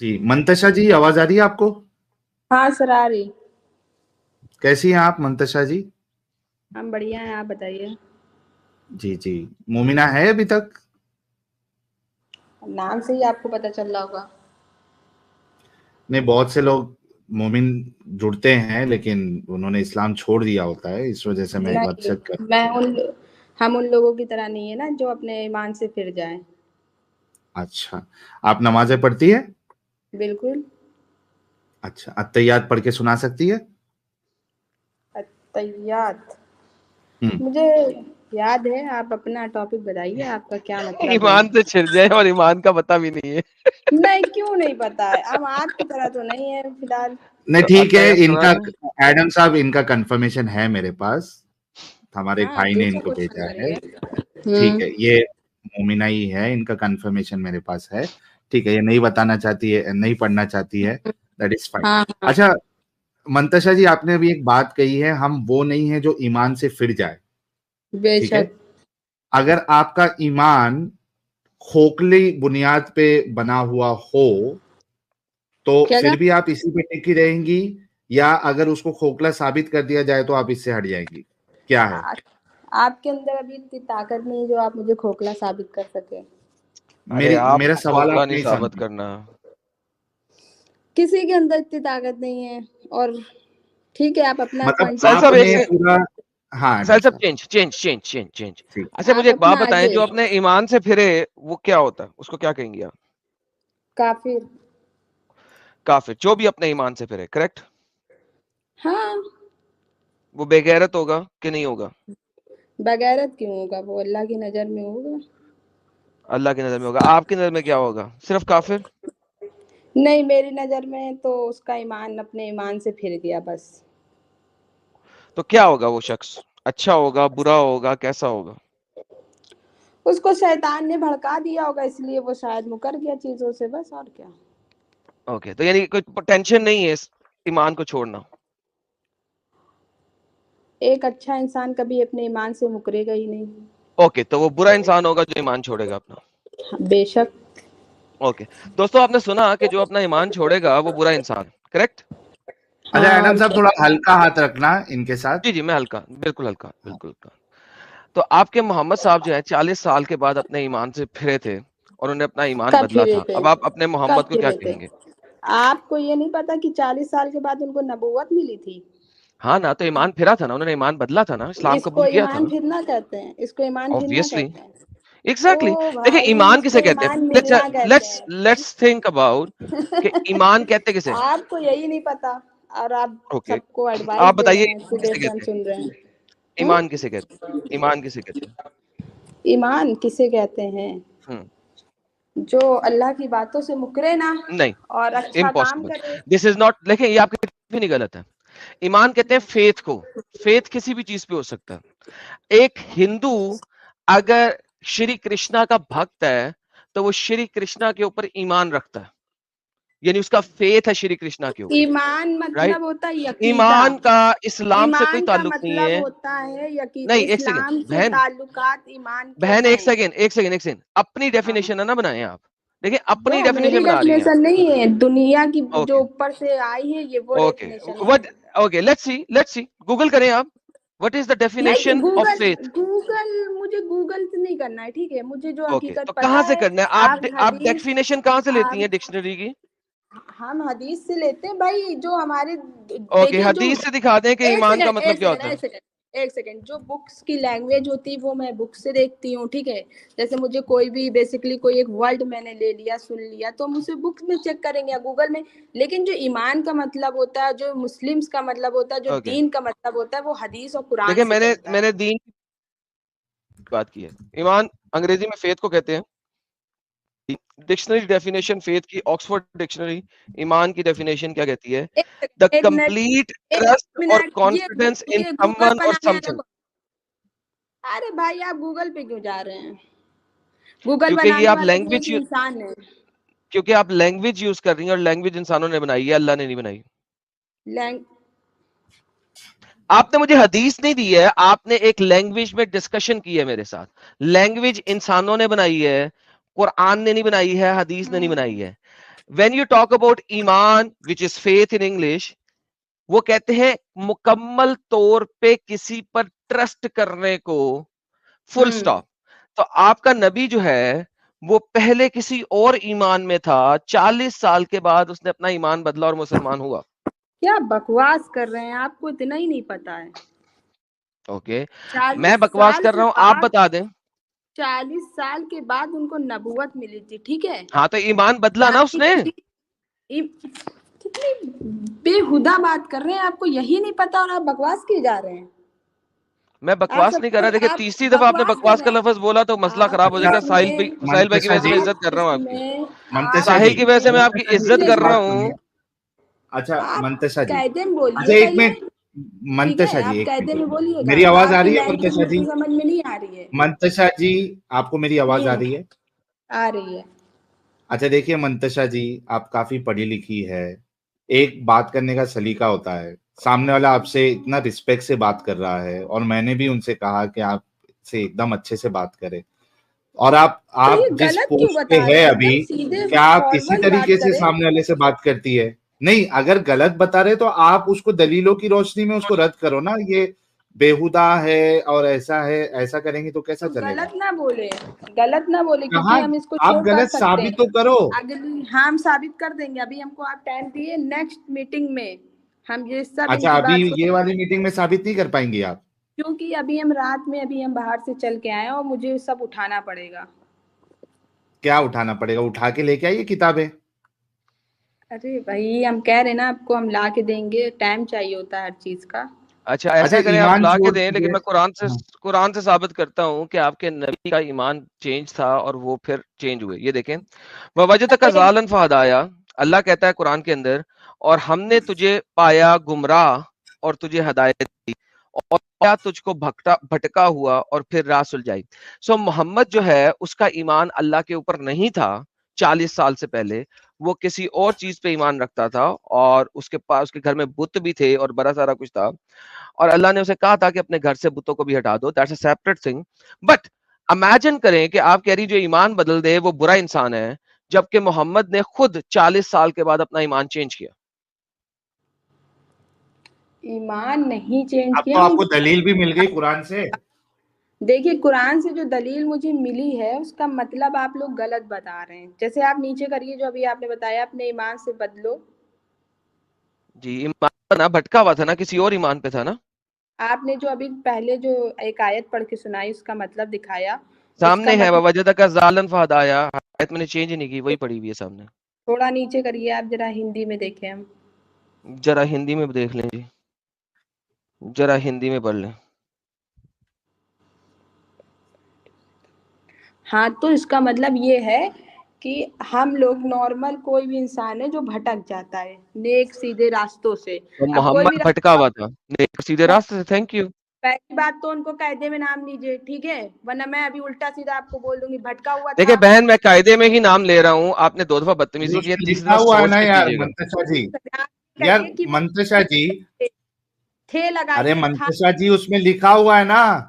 जी, मंतशा जी आवाज आ रही है आपको? हाँ सर, आ रही। कैसी हैं आप मंतशा जी? हम बढ़िया हैं, आप बताइए। जी जी। मोमिना है अभी तक? नाम से ही आपको पता चल रहा होगा। नहीं, बहुत से लोग मोमिन जुड़ते हैं लेकिन उन्होंने इस्लाम छोड़ दिया होता है, इस वजह से मैं एक बार नहीं, चेक कर। हम उन लोगों की तरह नहीं है ना जो अपने ईमान से फिर जाए। अच्छा, आप नमाजें पढ़ती है? बिल्कुल। अच्छा, अत्तहियात पढ़ के सुना सकती है? अत्तहियात हम्म। मुझे याद है। आप अपना टॉपिक बताइए, आपका क्या मतलब है। ईमान से छिड़ जाए और ईमान का पता भी नहीं है। नहीं, क्यों नहीं पता है। हम आपकी तरह तो नहीं है फिलहाल। नहीं तो ठीक है, अत्तहियात सुना इनका दें। एडम साहब इनका कंफर्मेशन है मेरे पास, हमारे हाँ, भाई ने पूछो, इनको कुछ भेजा है। करेंगे। ठीक है, ये मोमिना ही है, इनका कंफर्मेशन मेरे पास है। ठीक है, ये नहीं बताना चाहती है, नहीं पढ़ना चाहती है, दैट इज फाइन। हाँ हाँ, अच्छा मंतशा जी, आपने अभी एक बात कही है, हम वो नहीं है जो ईमान से फिर जाए। ठीक है, बेशक। अगर आपका ईमान खोखली बुनियाद पे बना हुआ हो तो क्या फिर क्या? भी आप इसी पे टिकी रहेंगी, या अगर उसको खोखला साबित कर दिया जाए तो आप इससे हट जाएंगी? क्या है? आपके अंदर अभी इतनी ताकत नहीं है जो आप मुझे खोखला साबित कर सके। अरे मेरा आपको सवाल खोखला आप नहीं नहीं साबित समझी। करना। किसी के अंदर इतनी ताकत नहीं है। और ठीक है, आप अपना मतलब पॉइंट साहिल ऑफ साहब व्यू एक आपने बताइए। पूरा, हाँ एडम साहिल साहब साहब, change change change change change. ठीक। अच्छा मुझे आप एक बात अपना बताएं, आगे। जो अपने ईमान से फिरे वो क्या होता है, उसको क्या कहेंगे आप? काफिर। काफिर, जो भी अपने ईमान से फिरे, करेक्ट? हाँ। वो बेगैरत होगा कि नहीं होगा? बगैरत क्यों होगा, वो अल्लाह की नजर में होगा। अल्लाह की नजर में होगा। आपकी नजर में क्या होगा? सिर्फ काफिर? नहीं, मेरी नजर में तो उसका ईमान अपने ईमान से फिर गया बस। तो क्या होगा वो शख्स? अच्छा होगा, बुरा होगा, कैसा होगा? उसको शैतान ने भड़का दिया होगा, इसलिए वो शायद मुकर गया चीजों से, बस और क्या। ओके, तो यानी कोई टेंशन नहीं है इस ईमान को छोड़ना? एक अच्छा इंसान कभी अपने ईमान से मुकरेगा ही नहीं। ओके, तो वो बुरा इंसान होगा जो ईमान छोड़ेगा अपना। बेशक। ओके, दोस्तों आपने सुना कि जो अपना ईमान छोड़ेगा वो बुरा इंसान, करेक्ट? अच्छा हाँ, एडम और साहब, क्या। थोड़ा हल्का हाथ रखना इनके साथ। जी जी, मैं हल्का, बिल्कुल हल्का, बिल्कुल हल्का। तो आपके मोहम्मद साहब जो है 40 साल के बाद अपने ईमान से फिरे थे और उन्होंने अपना ईमान कब बदला फिरे था। थे? अब आप अपने कब मोहम्मद को क्या फिरे थे? कहेंगे? आपको ये नहीं पता कि 40 साल के बाद उनको नबूवत मिली थी? हाँ ना, तो ईमान फिरा था ना, उन्होंने ईमान बदला था ना, इस्लाम इसको कबूल किया था ईमान ना। फिरना कहते हैं, इसको ईमान फिरना ऑब्वियसली, कहते हैं। एग्जैक्टली। ओ देखिए भाई, ईमान इसको किसे कहते हैं? ईमान लेट्स मिलना कहते लेट्स हैं। लेट्स थिंक अबाउट कि ईमान कहते किसे? आपको यही नहीं पता, और आप ओके, सबको एडवाइस आप दे रहे बताइए हैं, इतनी किसे देर से हम कहते हैं? सुन रहे हैं। ईमान किसे कहते हैं? ईमान किसे कहते हैं? ईमान किसे कहते हैं? हम्म। जो अल्लाह की बातों से मुकरे ना नहीं, और अच्छा काम इम्पॉसिबल। करे। दिस इज नॉट, देखिए ये आपकी भी नहीं गलत है। ईमान कहते हैं फेथ को। फेथ किसी भी चीज पे हो सकता है। एक हिंदू अगर श्री कृष्णा का भक्त है तो वो श्री कृष्णा के ऊपर ईमान रखता है, यानी उसका फेथ है श्री कृष्णा के ऊपर, ईमान राइट? मतलब होता है यकीदा। ईमान का इस्लाम से कोई ईमान का ताल्लुक नहीं मतलब है। होता है यकीदा। नहीं, एक सेकेंड इस्लाम से बहन, ताल्लुकात ईमान के बहन, एक हैं। सेकेंड एक सेकेंड एक सेकेंड, अपनी हाँ। डेफिनेशन है ना बनाए आप। देखिए अपनी वो मेरी डेफिनेशन बना रही हैं आप। डेफिनेशन नहीं है, दुनिया की जो ओके ऊपर से आई है, ये वो ओके, डेफिनेशन है। What, okay let's see, Google करें आप, व्हाट इज द नहीं, definition of Google faith? Google मुझे गूगल से नहीं करना है, ठीक है। मुझे जो ओके, हकीकत तो पता कहां से है। करना है? आप आप हदीस डेफिनेशन कहां से लेती आप हैं डिक्शनरी की? हम हदीस से लेते हैं भाई, जो हमारे ओके, देखिए जो। हदीस से दिखा दें कि एक ईमान का सेकंड, मतलब एक क्या सेकंड, होता है। एक सेकंड, एक सेकंड। जो बुक्स की लैंग्वेज होती है वो मैं बुक से देखती हूँ, ठीक है। जैसे मुझे कोई भी बेसिकली कोई एक वर्ड मैंने ले लिया, सुन लिया, तो हम उसे बुक्स में चेक करेंगे या गूगल में। लेकिन जो ईमान का मतलब होता है, जो मुस्लिम्स का मतलब होता है, जो ओके, दीन का मतलब होता है, वो हदीस और कुरान देखिए से मैंने चलता है। मैंने दीन की बात की है। ईमान अंग्रेजी में फेथ को कहते हैं। डिक्शनरी डेफिनेशन फेथ की, ऑक्सफोर्ड डिक्शनरी, ईमान की डेफिनेशन क्या कहती है? द एक मिनट, कंप्लीट एक ट्रस्ट और मिनट। कॉन्फिडेंस इन ये गूगल समवन और बनाने वाला समथिंग। अरे भाई, आप गूगल पे क्यों जा रहे हैं? गूगल क्योंकि ये बनाने आप वाला भी एक लैंग्वेज, इंसान है। क्योंकि आप लैंग्वेज यूज कर रही हैं और लैंग्वेज इंसानों ने बनाई है, अल्लाह ने नहीं बनाई। लैंग आपने मुझे हदीस नहीं दी है, आपने एक लैंग्वेज में डिस्कशन की है मेरे साथ। लैंग्वेज इंसानों ने बनाई है, कुरान ने नहीं बनाई है, हदीस ने नहीं बनाई है। when you talk about Iman which is faith in English, वो कहते हैं मुकम्मल तौर पे किसी पर ट्रस्ट करने को, फुल स्टॉप। तो आपका नबी जो है वो पहले किसी और ईमान में था, 40 साल के बाद उसने अपना ईमान बदला और मुसलमान हुआ। क्या बकवास कर रहे हैं, आपको इतना ही नहीं पता है। ओके, मैं बकवास कर रहा हूँ, आप बता दें। 40 साल के बाद उनको नबूवत मिली थी, ठीक है। हाँ, तो ईमान बदला ना उसने। कितनी बेहुदा बात कर रहे हैं, आपको यही नहीं पता और आप बकवास किए जा रहे हैं। मैं बकवास नहीं कर रहा, देखिए तीसरी दफा आपने बकवास का लफ्ज बोला तो मसला खराब हो जाएगा। साहिल भाई की वजह से मैं इज्जत कर रहा हूँ आपकी, साहिल की वजह से मैं आपकी इज्जत कर रहा हूँ। अच्छा मंतशा जी, कायदे में बोलिए। अच्छा एक मिनट मंतशा जी, कायदे में बोलिए। मेरी आवाज आ रही है मंतशा जी? समझ में नहीं आ रही है मंतशा जी, आपको मेरी आवाज आ रही है? आ रही है। अच्छा देखिए मंतशा जी, आप काफी पढ़ी लिखी है, एक बात करने का सलीका होता है, सामने वाला आपसे इतना रिस्पेक्ट से बात कर रहा है और मैंने भी उनसे कहा कि आप से एकदम अच्छे से बात करें, और आप जिस पोस्ट पे है अभी, क्या आप इसी तरीके से सामने वाले से बात करती है? नहीं, अगर गलत बता रहे तो आप उसको दलीलों की रोशनी में उसको रद्द करो ना, ये बेहुदा है और ऐसा है, ऐसा करेंगे तो कैसा चलेगा? गलत ना बोले, गलत ना बोले, क्योंकि हम इसको आप गलत साबित तो करो। हम साबित कर देंगे, अभी हमको आप टाइम दिए, नेक्स्ट मीटिंग में हम ये सब। अच्छा, अभी ये वाली मीटिंग में साबित नहीं कर पाएंगी आप? क्योंकि अभी हम रात में, अभी हम बाहर से चल के आए और मुझे सब उठाना पड़ेगा। क्या उठाना पड़ेगा? उठा के लेके आइए किताबें। अरे भाई, हम कह रहे ना आपको, हम ला के देंगे, टाइम चाहिए होता है हर चीज का। अच्छा ऐसा करें, आप ला के दें, लेकिन मैं कुरान से साबित करता हूँ कि आपके नबी का ईमान चेंज था और वो फिर चेंज हुए। ये देखें, ववजदक ज़ालन फहदाया, अल्लाह कहता है कुरान के अंदर, और हमने तुझे पाया गुमराह और तुझे हदायत दी, और पाया तुझको भटका हुआ और फिर राह सुलझाई। सो मोहम्मद जो है उसका ईमान अल्लाह के ऊपर नहीं था 40 साल से पहले, वो किसी और चीज पे ईमान रखता था, और उसके पास, उसके घर में बुत भी थे और बड़ा सारा कुछ था, और अल्लाह ने उसे कहा था कि अपने घर से बुतों को भी हटा दो। That's a separate thing. But imagine करें कि आप कह रही जो ईमान बदल दे वो बुरा इंसान है, जबकि मोहम्मद ने खुद 40 साल के बाद अपना ईमान चेंज किया। ईमान नहीं चेंज अब किया। तो आपको दलील भी मिल गई कुरान से। देखिए, कुरान से जो दलील मुझे मिली है उसका मतलब आप लोग गलत बता रहे हैं। जैसे आप नीचे करिए, जो अभी आपने बताया, अपने ईमान से बदलो। जी, ईमान ना भटका हुआ था ना, किसी और ईमान पे था ना। आपने जो अभी पहले जो एक आयत पढ़ के सुनाई, उसका मतलब दिखाया सामने है, ववजदक ज़ालन फहदाया, आयत मैंने चेंज नहीं की, वही पड़ी हुई है सामने। थोड़ा नीचे करिए आप, जरा हिंदी में देखें। हम जरा हिंदी में देख लें जी, जरा हिंदी में पढ़ लें। हाँ, तो इसका मतलब ये है कि हम लोग नॉर्मल, कोई भी इंसान है जो भटक जाता है नेक सीधे रास्तों से। तो मोहम्मद भटका हुआ था नेक सीधे रास्ते से। Thank you. पहली बात तो उनको कायदे में नाम लीजिए, ठीक है, वरना मैं अभी उल्टा सीधा आपको बोल दूंगी भटका हुआ था। देखिए बहन, मैं कायदे में ही नाम ले रहा हूँ, आपने 2 दफा बदतमीजी की है, तीसरी दफा हुआ है सोच ना के यार कीजिएगा। मंतशा जी, यार मंतशा जी, थे लगा, अरे मंतशा जी उसमें लिखा हुआ है ना,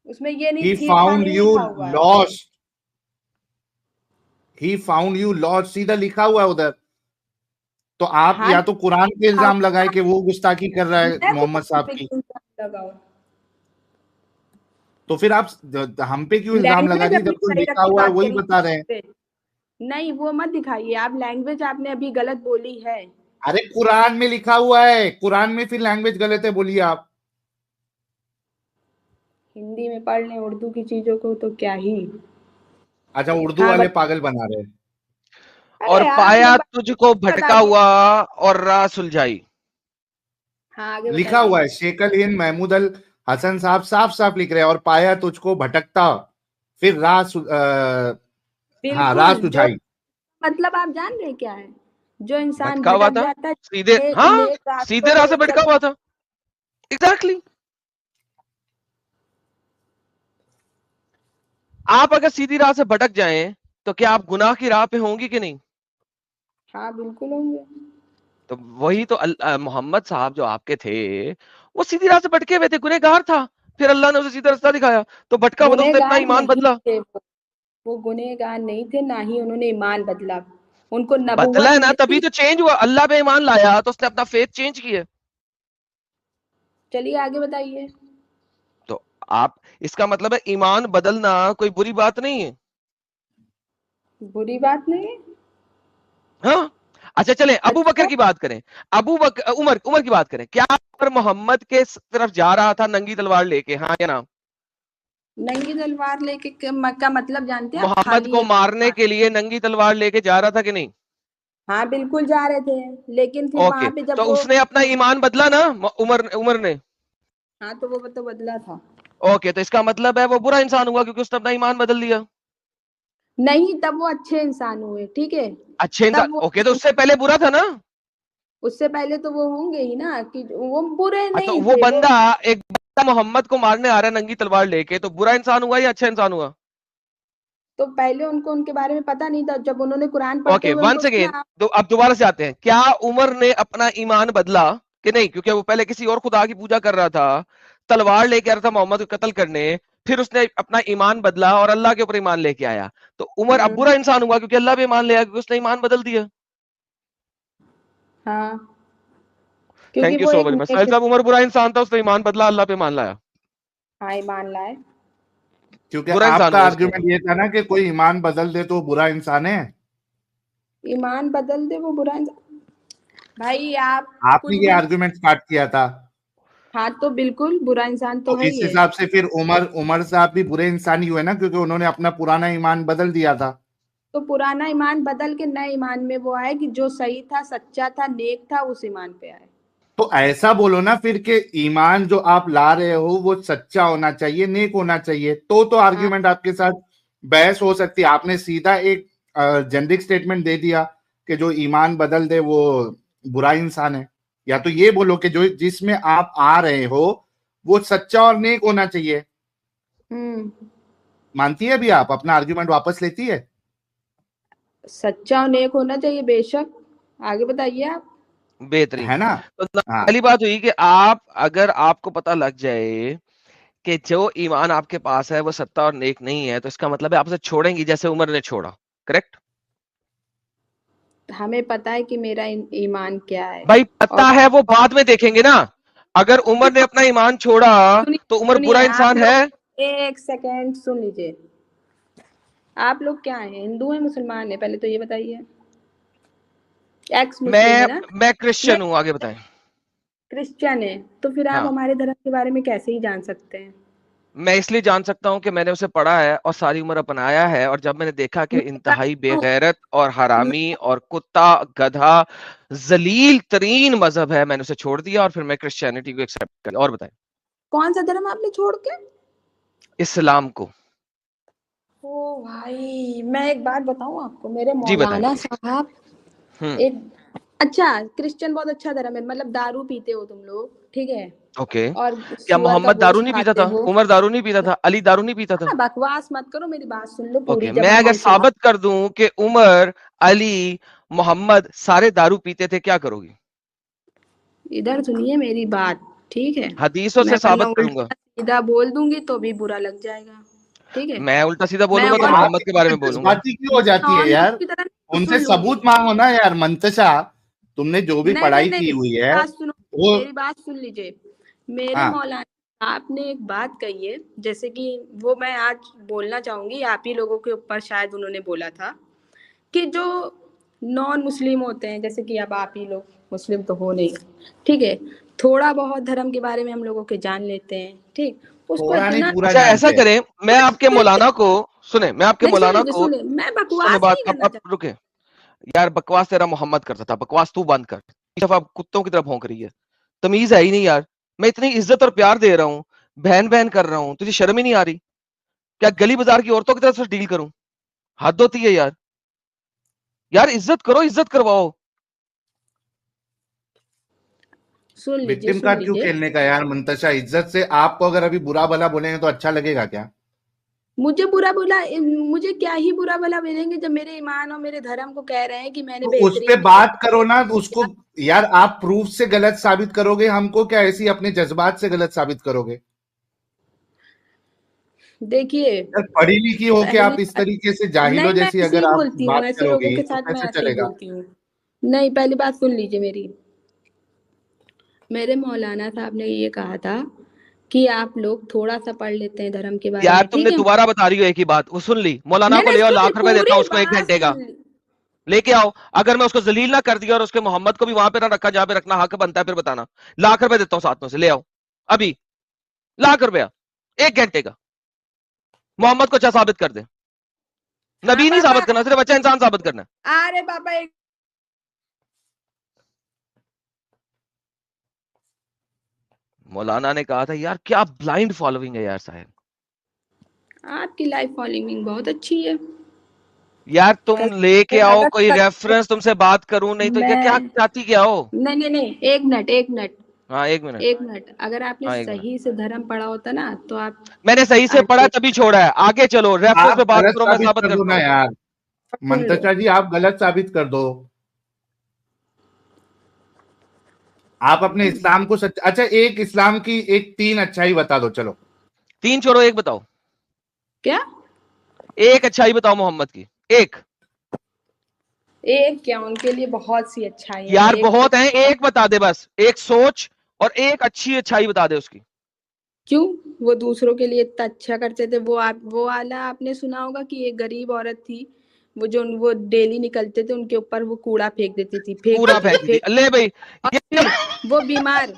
उसमें ये नहीं He found you lost, He found you lost, सीधा लिखा हुआ है उधर। तो आप या तो कुरान पे इल्जाम लगाए कि वो गुस्ताखी कर रहा है मोहम्मद साहब की, तो फिर आप हम पे क्यों इल्जाम लगा रही, जब तो लिखा हुआ है वही बता रहे हैं। नहीं, वो मत दिखाइए आप, लैंग्वेज आपने अभी गलत बोली है। अरे कुरान में लिखा हुआ है, कुरान में फिर लैंग्वेज गलत है, बोलिए आप। हिंदी में पढ़ लें, उर्दू की चीजों को तो क्या ही। अच्छा, उर्दू वाले पागल बना रहे हैं। और पाया तुझको भटका हुआ और राह सुलझाई। हाँ, लिखा हुआ है, शेखल हिंद महमूद अल हसन साहब साफ साफ लिख रहे हैं, और पाया तुझको भटकता फिर राह सुझाई। मतलब आप जान रहे क्या है, जो इंसान भटका हुआ था सीधे, हाँ सीधे राह से भटका हुआ था। एग्जैक्टली। आप अगर सीधी राह से भटक जाएं तो क्या आप गुनाह की राह पे होंगी कि नहीं? हाँ बिल्कुल होंगे। तो वही तो मोहम्मद साहब जो आपके थे, वो सीधी राह से भटके हुए थे, गुनहगार था, फिर अल्लाह ने उसे सीधा रास्ता दिखाया, तो भटका हुआ, उसने अपना ईमान बदला। वो गुनहगार नहीं थे, ना ही उन्होंने ईमान बदला। उनको बदला नबुव्वत है ना, तभी मिली। तो चेंज हुआ, अल्लाह पे ईमान लाया तो उसने अपना फेथ चेंज किया। चलिए आगे बताइए। तो आप, इसका मतलब है ईमान बदलना कोई बुरी बात नहीं है। बुरी बात नहीं है। हाँ, अच्छा चलें अबू बकर अच्छा, की बात करें। अबू बकर, उमर उमर की बात करें। क्या उमर मोहम्मद के तरफ जा रहा था नंगी तलवार लेके, हाँ या ना? नंगी तलवार लेके का मतलब जानते हैं आप? मोहम्मद खाली को एक मारने तलवार। के लिए नंगी तलवार लेके जा रहा था कि नहीं? हाँ बिल्कुल जा रहे थे, लेकिन फिर ओके, वहां पे जब तो वो, उसने अपना ईमान बदला ना, उमर उमर ने? हाँ तो वो तो बदला था। ओके, तो इसका मतलब है वो बुरा इंसान हुआ क्योंकि उसने अपना ईमान बदल दिया। नहीं, तब वो अच्छे इंसान हुए, ठीक है। अच्छे इंसान, तब वो ओके, तो अच्छे, उससे पहले बुरा था ना? उससे पहले तो वो होंगे ही ना, कि वो बुरे तो नहीं वो थे वो। बंदा, एक बंदा मोहम्मद को मारने आ रहा है नंगी तलवार लेके, तो बुरा इंसान हुआ या अच्छा इंसान हुआ? तो पहले उनको उनके बारे में पता नहीं था, जब उन्होंने कुरान पढ़ते ओके, हुए उनको वंस अगेन, सुना। तो अब दोबारा से आते हैं, क्या उमर ने अपना ईमान बदला कि नहीं? क्योंकि वो पहले किसी और खुदा की पूजा कर रहा था, तलवार लेके आ रहा था मोहम्मद को कत्ल करने, फिर उसने अपना ईमान बदला और अल्लाह के ऊपर ईमान लेके आया। तो उमर अब हम्म। बुरा इंसान हुआ क्योंकि अल्लाह पे ईमान ले आया, क्योंकि उसने ईमान बदल दिया। हाँ, क्योंकि थैंक यू वो सो एक वेरी मच साहिल नेक, साहब। उमर बुरा इंसान था, उसने ईमान बदला, अल्लाह पे ईमान लाया, हाँ ईमान लाए। क्योंकि बुरा इंसान आपका हुआ उसके आर्ग्यूमेंट ऊपर। ये था ना कि कोई ईमान बदल दे तो वो बुरा इंसान है। ईमान बदल दे वो बुरा इंसान। भाई आप आपने कुछ ये भी, आर्ग्यूमेंट स्टार्ट किया था। हाँ तो बिल्कुल बुरा इंसान तो तो है इस ही है। हिसाब से फिर उमर उमर साहब भी बुरे इंसान ही हुए ना, क्योंकि उन्होंने अपना पुराना ईमान बदल दिया था। तो पुराना ईमान बदल के नए ईमान में वो आए, कि जो सही था, सच्चा था, नेक था, उस ईमान पे आए। तो ऐसा बोलो ना फिर कि ईमान जो आप ला रहे हो वो सच्चा होना चाहिए, नेक होना चाहिए, तो हाँ। आर्ग्यूमेंट आपके साथ बहस हो सकती है। आपने सीधा एक जेनरिक स्टेटमेंट दे दिया कि जो ईमान बदल दे वो बुरा इंसान है। या तो ये बोलो कि जो जिसमें आप आ रहे हो वो सच्चा और नेक होना चाहिए। हम्म। मानती है अभी? आप अपना आर्ग्यूमेंट वापस लेती है? सच्चा और नेक होना चाहिए, बेशक। आगे बताइए आप। बेहतरीन। है ना? तो हाँ। पहली बात हुई कि आप, अगर आपको पता लग जाए कि जो ईमान आपके पास है वो सत्ता और नेक नहीं है, तो इसका मतलब है आप उसे छोड़ेंगी जैसे उमर ने छोड़ा, करेक्ट? हमें पता है कि मेरा ईमान क्या है। भाई पता और है वो बाद में देखेंगे ना। अगर उमर ने अपना ईमान छोड़ा सुनिए, तो उमर बुरा सुनिए आप इंसान है? लोग, एक सेकेंड सुन लीजिए। आप लोग क्या हैं, हिंदू हैं मुसलमान हैं, पहले तो ये बताइए। एक्स मुस्लिम है मैं ना? मैं क्रिश्चियन हूं, आगे नहीं, बताएं। क्रिश्चियन है, तो फिर आप हाँ, हमारे धर्म के बारे में कैसे ही जान सकते हैं? मैं इसलिए जान सकता हूं कि मैंने उसे पढ़ा है और सारी उम्र अपनाया है, और जब मैंने देखा कि मैं इंतहाई जानती हूँ। बेगैरत और हरामी और कुत्ता गधा जलील तरीन मजहब है, मैंने उसे छोड़ दिया और फिर मैं क्रिश्चियनिटी को एक्सेप्ट कर। और बताएं। कौन सा धर्म आपने छोड़ के? इस्लाम को। ओ भाई, मैं एक बात बताऊं आपको, मेरे जी बताएं। मौलाना साहब हम्म। एक, अच्छा, क्रिश्चियन बहुत अच्छा धर्म है, मतलब दारू पीते हो तुम लोग, ठीक है, ओके, और क्या सुअर का मोहम्मद दारू गोश्त नहीं पीता खाते था? हो। उमर दारू नहीं पीता था? अली दारू नहीं पीता था? हाँ, बकवास मत करो, मेरी बात सुन लो पूरी, ओके, जब मैं मैं अगर बोलती हूँ ना। साबित कर दूं कि उमर, अली, मोहम्मद सारे दारू पीते थे, क्या करोगी? इधर सुनिए मेरी बात, ठीक है। हदीसों मैं से वरना साबित करूंगा। उल्टा सीधा बोल दूंगी तो भी बुरा लग जाएगा, ठीक है। मैं उल्टा सीधा मैं बोलूंगा तो और आप मोहम्मद के बारे में इतने बोलूंगा। जज्बाती क्यों हो जाती और है लोगों यार? की तरह नहीं उनसे सुन लूंगी। सबूत मांगो ना यार मंतशा। तुमने जो भी नहीं नहीं पढ़ाई की नहीं, हुई है बात सुनो, वो। मेरी बात सुन लीजिए। मेरे हाँ। मौलाना, आपने एक बात कही है, जैसे कि वो मैं आज बोलना चाहूंगी, आप ही लोगों के ऊपर शायद उन्होंने बोला था, कि जो नॉन मुस्लिम होते हैं, जैसे कि अब आप ही लोग मुस्लिम तो हो नहीं, ठीक है, थोड़ा बहुत धर्म के बारे में हम लोगों के जान लेते हैं, ठीक, उसको थोड़ा नहीं इतना पूरा अच्छा ऐसा जानते हैं। करें, मैं आपके मौलाना को, सुने, मैं आपके नहीं, सुन मौलाना लीजिए को, सुन लीजिए, मैं सुने बकवास बात, नहीं करना अब चाहती। रुके। यार बकवास तेरा मोहम्मद करता था, बकवास तू बंद कर। इस दफा कुत्तों की तरह भौंक रही है, तमीज है ही नहीं यार। मैं इतनी इज्जत और प्यार दे रहा हूँ, बहन बहन कर रहा हूँ, तुझे शर्म ही नहीं आ रही? क्या गली बाजार की औरतों की तरफ से डील करूं? हद होती है यार। यार इज्जत करो, इज्जत करवाओ। सुन लीजिए विक्टिम सुन कार्ड क्यों लीजिए। खेलने का यार मंतशा? इज्जत से आपको अगर अभी बुरा भला बोलेंगे तो अच्छा लगेगा क्या? मुझे बुरा बोला, मुझे क्या ही बुरा भला मिलेंगे, जब मेरे ईमान और मेरे धर्म को कह रहे हैं कि मैंने तो उस पे बेहतरीन बात करो ना, तो उसको। किया। यार आप प्रूफ से गलत साबित करोगे हमको, क्या ऐसी अपने जज्बात से गलत साबित करोगे? देखिए यार पढ़ी लिखी हो के आप पहली इस तरीके से जाहिलों नहीं, मैं जैसी ऐसे अगर ही आप बोलती हूँ, बात ऐसे लोगों करोगी के तो साथ मैं कैसे ऐसे ही चलेगा? बोलती हूँ। नहीं, पहली बात सुन लीजिए मेरी। मेरे मौलाना साहब ने ये कहा था कि आप लोग थोड़ा सा पढ़ लेते हैं धर्म के बारे यार में, ठीक तुमने है? दोबारा बता रही हो एक ही बात, वो सुन ली, मौलाना को मैंने ले आओ, सुन ली, ₹1,00,000 देता पूरी हूँ उसको 1 बात घंटे का, सुन ली। लेके आओ। अगर मैं उसको जलील ना कर दिया और उसके मोहम्मद को भी वहां पे ना रखा जहां पे रखना हक बनता है, फिर बताना। ₹1,00,000 देता हूँ साथ में से, ले आओ अभी। ₹1,00,000 1 घंटे का, मोहम्मद को अच्छा साबित कर दे। हाँ नबी नहीं पापा, साबित करना, सिर्फ अच्छा इंसान साबित करना है। अरे पापा एक मौलाना ने कहा था, यार क्या ब्लाइंड फॉलोइंग है यार साहब। आपकी लाइफ फॉलोइंग बहुत अच्छी है। यार तुम लेके आओ अगर कोई रेफरेंस, तुमसे बात करूं, नहीं तो क्या क्या मैं चाहती क्या हो? नहीं नहीं नहीं, एक मिनट एक मिनट हाँ 1 मिनट। एक मिनट, अगर आपने हाँ 1 मिनट। सही से धर्म पढ़ा होता ना तो आप मैंने सही से आज पढ़ा तभी छोड़ा है, आगे चलो, रेफरेंस आप पे बात गलत करो, मैं साबित साबित कर दो करता ना हूँ। यार, सुन लो। मंतशा जी आप गलत साबित कर दो। आप अपने इस्लाम को सच, अच्छा एक इस्लाम की एक 3 अच्छाई बता दो चलो। 3 छोड़ो, 1 बताओ। क्या? 1 अच्छाई बताओ मोहम्मद की, 1। एक क्या, उनके लिए बहुत सी अच्छाइयां हैं। यार एक तो बहुत है, 1 बता दे बस, 1 सोच और 1 अच्छी अच्छाई बता दे उसकी। क्यों, वो दूसरों के लिए इतना अच्छा करते थे। वो वाला आपने सुना होगा कि एक गरीब औरत थी, वो डेली निकलते थे, उनके ऊपर वो कूड़ा फेंक देती थी, फेंक पूरा देती थी, फेंक दी फेंक। ले भाई। और ये फिर वो बीमार,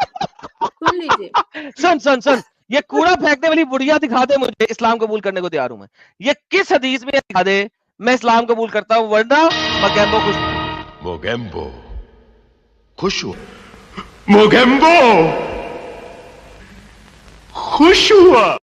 सुन लीजिए, सुन सुन सुन, ये कूड़ा फेंकने वाली बुढ़िया दिखा दे मुझे, इस्लाम कबूल करने को तैयार हूं मैं। ये किस हदीस में दिखा दे, मैं इस्लाम कबूल करता हूं, वरना मगैम्बो खुश। मोगेम्बो खुश हुआ, मोगेम्बो खुश हुआ।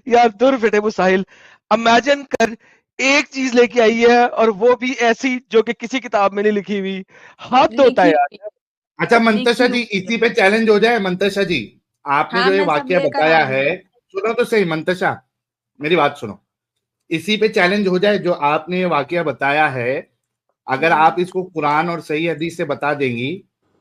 यार दूर फिटे मुसाहिल, इमेजिन कर, एक चीज लेके आई है और वो भी ऐसी जो कि किसी किताब में नहीं लिखी हुई। हद होता है लिखी यार। हुई, अच्छा लिखी मंतशा जी हुई है। इसी पे चैलेंज हो जाए। मंतशा जी आपने हाँ, जो ये मैं सब वाकया लेकर बताया है, आऊंगी। सुनो तो सही मंतशा, मेरी बात सुनो। इसी पे चैलेंज हो जाए, जो आपने ये वाकया बताया है, अगर आप इसको कुरान और सही हदीस से बता देंगी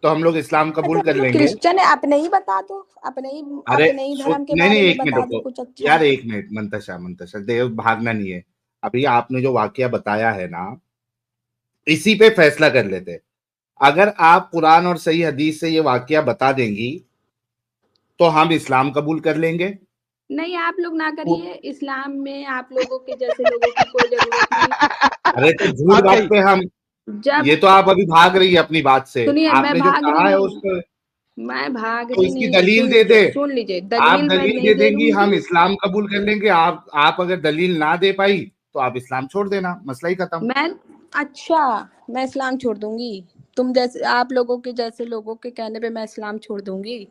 तो हम लोग इस्लाम अच्छा, कबूल कर तो लेंगे। क्रिश्चियन है, अपने ही बता दो, अपने ही, अरे अपने ही धर्म के नहीं नहीं बारे में एक मिनट बता दो रुको कुछ अच्छा। यार, 1 मिनट मंतशा, मंतशा देव भागना नहीं है। अभी आपने जो वाकया बताया है ना, इसी पे फैसला कर लेते। अगर आप कुरान और सही हदीस से ये वाकया बता देंगी तो हम इस्लाम कबूल कर लेंगे। नहीं, आप लोग ना करिए, इस्लाम में आप लोगों के जैसे लोगों की कोई जरूरत नहीं। अरे तो झूठ बात वाकई पे हम, जब ये तो आप अभी भाग रही है अपनी बात से। सुनिए, मैं आपने जो भाग कहा रही है नहीं हूँ, उसको, मैं भाग तो रही इसकी नहीं हूँ। दलील दे दे। सुन लीजिए, आप दलील मैं दलील नहीं दे दे देंगी, हम दूंगी। इस्लाम कबूल कर लेंगे। आप अगर दलील ना दे पाई तो आप इस्लाम छोड़ देना, मसला ही खत्म। मैं अच्छा, मैं इस्लाम छोड़ दूंगी? तुम जैसे, आप लोगों के जैसे लोगों के कहने पे मैं इस्लाम छोड़ दूंगी?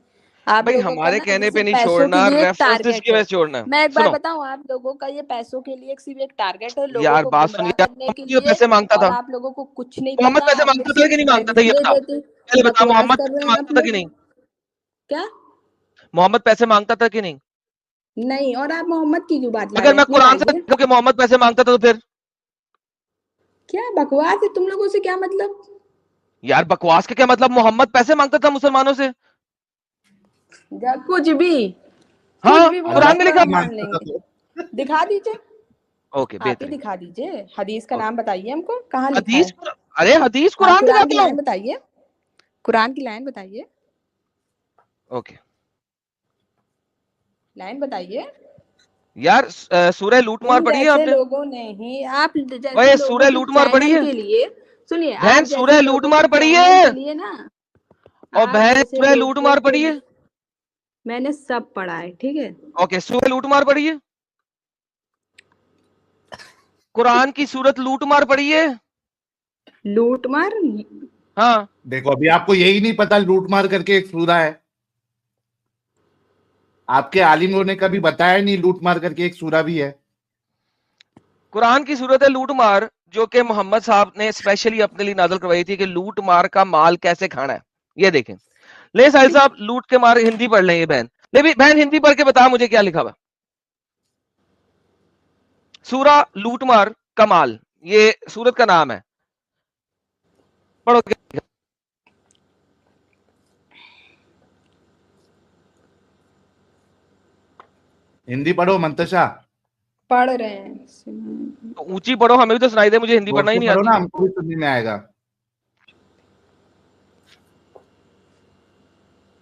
आप भाई लोगों का हमारे ना कहने पे सिर्फ नहीं पैसों के छोड़ना, लिए एक रेफरेंसेस टारगेट की है। वजह से छोड़ना है। मैं एक बार सुनो बताऊं, आप लोगों का ये पैसों के लिए सिर्फ एक टारगेट है, लोगों यार, को बात गुमराह सुनिए, करने के मोहम्मद लिए। पैसे मांगता और था? आप लोगों को कुछ नहीं मोहम्मद पता, पैसे आप लोग मांगता था कि सिर्फ नहीं मांगता था, क्रेडिट ये ले बता देते। पहले, बता बकवास मोहम्मद कर पैसे रहे हैं आप मांगता था कि लोग। नहीं? क्या? मोहम्मद पैसे मांगता था कि नहीं? नहीं, और आप मोहम्मद की क्यों बात ला अगर रहे हैं? मैं अपनी कुरान से लाइए। देखूं कि मोहम्मद पैसे मांगता था तो फिर? क्या बकवास है, तुम लोगों से क्या मतलब? यार बकवास का क्या मतलब, मोहम्मद पैसे मांगता था मुसलमानों से? कुछ भी, कुछ हाँ भी बोलो कुरान अल्लाह में तो लिखा। हम पैसे मान मांगता था लेंगे। तो दिखा दीजिए, ओके आप ही बेहतरीन। दिखा दीजिए। हदीस का ओके, नाम बताइए हमको, कहाँ लिखा हदीस है? अरे हदीस हाँ, कुरान कुरान की दिखाता हूँ। लाइन बताइए, कुरान की लाइन बताइए, ओके लाइन बताइए। यार, सूरह लूटमार तुम पढ़ी है जैसे आपने? लोगों ने ही, आप जैसे भाई लोगों सूरह के लूटमार पढ़ी चैनल है? के लिए, सुनिए, बहन आप सूरह जैसे लोगों के लूटमार पढ़ी चैनल के है? लिए ना, और आप बहन जैसे सूरह लोगों लूटमार के पढ़ी है? लिए, मैंने सब पढ़ा है, ठीक है? ओके, सूरह लूटमार पढ़ी है? कुरान की सूरत लूटमार पढ़ी है? लूट मार? हाँ। देखो अभी आपको यही नहीं पता लूटमार करके एक सूरा है। आपके आलिमों ने कभी बताया नहीं लूटमार करके एक सूरा भी है। कुरान की सूरत है लूटमार, जो कि मोहम्मद साहब ने स्पेशली अपने लिए नाज़िल करवाई थी कि लूटमार का माल कैसे खाना है। ये देखें, ले साहिल साहब, लूट के मार हिंदी पढ़ लें ये बहन। ले भी बहन, हिंदी पढ़ के बता मुझे क्या लिखा हुआ। सूरा लूटमार का माल, ये सूरत का नाम है, पढ़ो। हिंदी पढ़ो मंतशा, पढ़ रहे हैं। तो ऊंची पढ़ो, हमें भी तो सुनाई दे, मुझे हिंदी जोर पढ़ना ही से नहीं पढ़ो आती। ना, हमको भी सुनने में आएगा।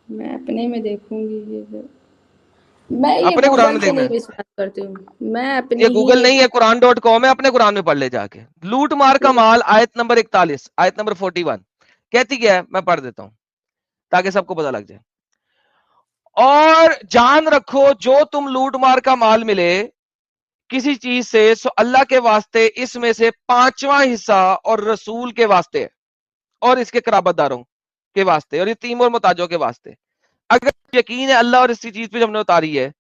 मैं अपने में देखूंगी ये, मैं ये अपने कुरान गूगल में पे देखना नहीं है, विश्वास करती हूँ, मैं अपनी ये ही गूगल एक नहीं है, कुरान.com है, अपने कुरान में पढ़ ले जाके। लूट मार का माल, आयत नंबर 41, आयत नंबर 41 कहती क्या है, मैं पढ़ देता हूं ताकि सबको पता लग जाए। और जान रखो, जो तुम लूट मार का माल मिले किसी चीज से, सो अल्लाह के वास्ते इसमें से 5वां हिस्सा और रसूल के वास्ते है, और इसके कराबतदारों के वास्ते, और यतीम और मुताजों के वास्ते। अगर यकीन है अल्लाह और इसी चीज पे हमने उतारी है,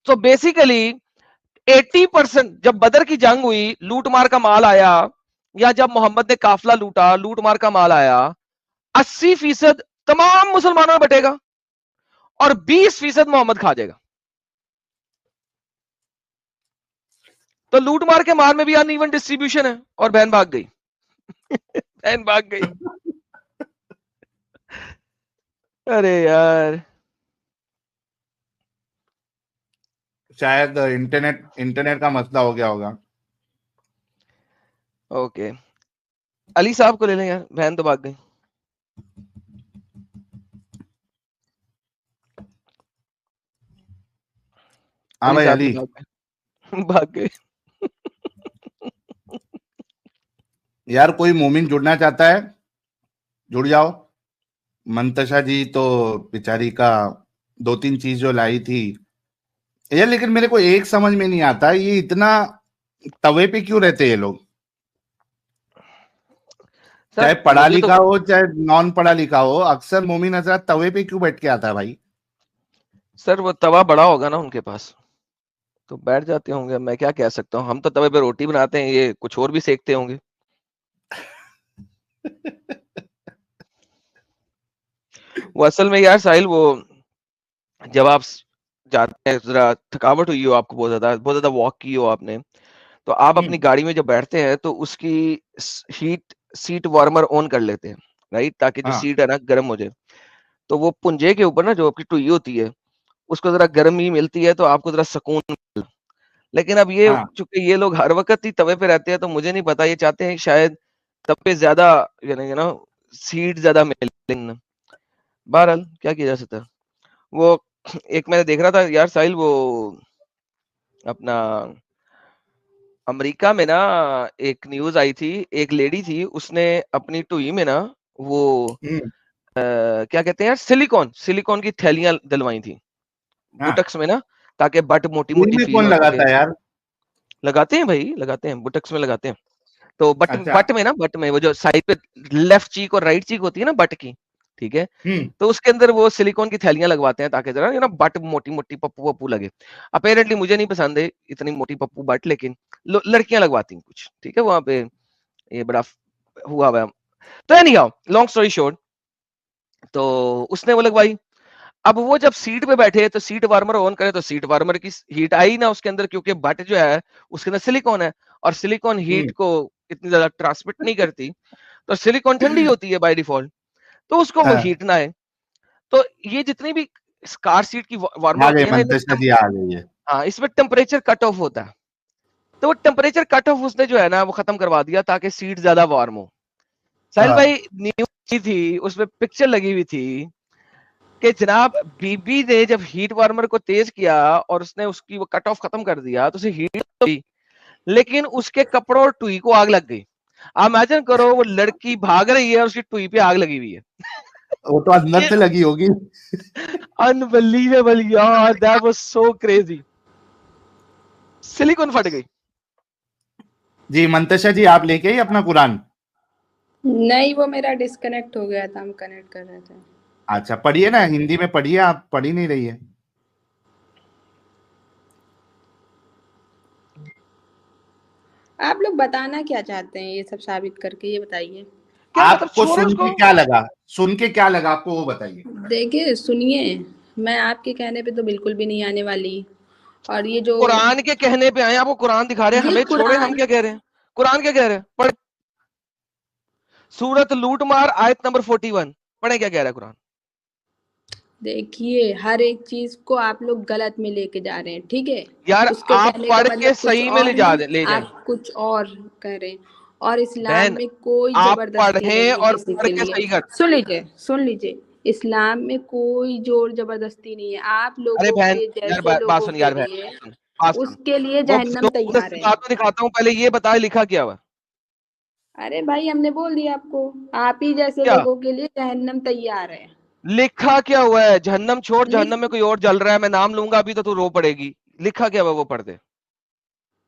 तो बेसिकली 80% जब बदर की जंग हुई, लूटमार का माल आया, या जब मोहम्मद ने काफिला लूटा, लूटमार का माल आया, 80% तमाम मुसलमानों में बटेगा और 20% मोहम्मद खा जाएगा। तो लूटमार के माल में भी अनइवन डिस्ट्रीब्यूशन है, और बहन भाग गई। बहन भाग गई। अरे यार, शायद इंटरनेट का मसला हो गया होगा। ओके, अली साहब को ले लें यार, बहन तो भाग गई। हाँ अली भाई साहब तो अली, भाग गए, भाग गए। यार कोई मोमिन जुड़ना चाहता है, जुड़ जाओ। मंतशा जी तो बेचारी का 2-3 चीज जो लाई थी यार, लेकिन मेरे को एक समझ में नहीं आता, ये इतना तवे पे क्यों रहते हैं ये लोग? चाहे सर पढ़ा मुझे तो, लिखा हो चाहे नॉन पढ़ा लिखा हो, अक्सर मोमिन हजरत तवे पे क्यों बैठ के आता है भाई? सर वो तवा बड़ा होगा ना उनके पास, तो बैठ जाते होंगे। मैं क्या कह सकता हूँ, हम तो तवे पे रोटी बनाते हैं, ये कुछ और भी सेकते होंगे। वो असल में यार साहिल, वो जब आप जाते हैं, जरा थकावट हुई हो आपको, बहुत ज्यादा वॉक की हो आपने, तो आप अपनी गाड़ी में जब बैठते हैं तो उसकी हीट सीट वार्मर ऑन कर लेते हैं, राइट, ताकि जो हाँ सीट है ना गर्म हो जाए। तो वो पुंजे के ऊपर ना जो आपकी टुई होती है, उसको जरा गर्मी मिलती है तो आपको जरा सुकून मिलता है। लेकिन अब ये, हाँ चूंकि ये लोग हर वक्त ही तवे पे रहते हैं, तो मुझे नहीं पता, ये चाहते हैं शायद तवे पे ज्यादा, सीट ज्यादा मिले। बहरहाल क्या किया जा सकता है। वो एक मैं देख रहा था यार साहिल, वो अपना अमेरिका में ना एक न्यूज आई थी, एक लेडी थी, उसने अपनी टुई में ना वो हम्म, क्या कहते हैं यार, सिलिकॉन की थैलियां डलवाई थी हाँ। बुटक्स में ना, ताकि बट मोटी स्कूल मोटी में फील कौन हो सके। लगाता है यार? लगाते हैं भाई, लगाते हैं, बुटक्स में लगाते हैं। तो बट अच्छा। बट में ना, बट में वो जो साइड पे लेफ्ट चीक और राइट चीक होती है ना बट की, ठीक है, हम्म। तो उसके अंदर वो सिलिकॉन की थैलियां लगवाते हैं ताकि जरा बट मोटी मोटी पप्पू पप्पू लगे। अपेरेंटली मुझे नहीं पसंद है इतनी मोटी पप्पू बट, लेकिन लड़कियां लगवाती हैं कुछ, ठीक है, वहां पे ये बड़ा हुआ हुआ है। तो any how, long story short, तो उसने वो लगवाई। अब वो जब सीट पे बैठे तो सीट वार्मर ऑन करे, तो सीट वार्मर की हीट आई ना उसके अंदर, क्योंकि बट जो है उसके अंदर सिलिकॉन है, और सिलिकॉन हीट हम्म। को इतनी ज्यादा ट्रांसमिट नहीं करती, तो सिलिकॉन ठंडी होती है बाय डिफॉल्ट, तो उसको वो हाँ, हीट ना आए। तो ये जितनी भी कार सीट की वार्मर आ होती गए है ना, मंतशा जी, आ गई है। हाँ, इसमें टेम्परेचर कट ऑफ होता है। तो वो टेम्परेचर कट ऑफ उसने जो है ना वो खत्म करवा दिया ताकि सीट ज्यादा वार्म हो। साहिल हाँ भाई, न्यूज थी, उसमें पिक्चर लगी हुई थी कि जनाब बीबी ने जब हीट वार्मर को तेज किया और उसने उसकी वो कट ऑफ खत्म कर दिया, तो उसे हीट तो हुई, लेकिन उसके कपड़ों और टुई को आग लग गई। आप इमेजिन करो, वो लड़की भाग रही है और उसकी टुई पे आग लगी हुई है। वो तो अंदर ये से लगी होगी। अनबिलीवेबल यार, that was so crazy. Silicon फट गई। जी मंतशा जी, आप लेके आई अपना कुरान? नहीं, वो मेरा डिस्कनेक्ट हो गया था, हम कनेक्ट कर रहे थे। अच्छा, पढ़िए ना, हिंदी में पढ़िए, आप पढ़ ही नहीं रही है। आप लोग बताना क्या चाहते हैं ये सब साबित करके, ये बताइए। क्या मतलब आपको छोड़े सुन उसको। के क्या लगा? सुन के क्या लगा आपको, वो बताइए। देखिए सुनिए, मैं आपके कहने पे तो बिल्कुल भी नहीं आने वाली। और ये जो कुरान के कहने पे आए, आपको कुरान दिखा रहे हैं, ये हमें छोड़े, हम कुरान, क्या कह रहे हैं। कुरान क्या कह रहे हैं, पढ़। सूरत लूटमार आयत नंबर 41 पढ़े, क्या कह रहा है कुरान। देखिए हर एक चीज को आप लोग गलत में लेके जा रहे हैं, ठीक है। यार उसके आप कहने का पढ़ मतलब के कुछ सही में और ले जा है, ले जाएं। आप कुछ और कह रहे हैं। और इस्लाम बहन में कोई आप जबरदस्ती पढ़ें नहीं है और किसी पढ़ के के लिए। सही कर। सुन लीजिए, इस्लाम में कोई जोर जबरदस्ती नहीं है। आप अरे लोगों बहन के यार जैसे बात लोगों सुन के यार, बहन लिए, बात सुन। उसके लिए वो जहन्नम तैयार जबरदस्ती है। बात में दिखाता हूँ, पहले ये बता लिखा क्या हुआ। अरे भाई हमने बोल दिया आपको, आप ही जैसे क्या लोगों के लिए जहन्नम तैयार है। लिखा क्या हुआ है? जहन्नम छोड़, लिख जहन्नम में कोई और जल रहा है, मैं नाम लूंगा अभी तो तू रो पड़ेगी। लिखा क्या हुआ वो पढ़ दे।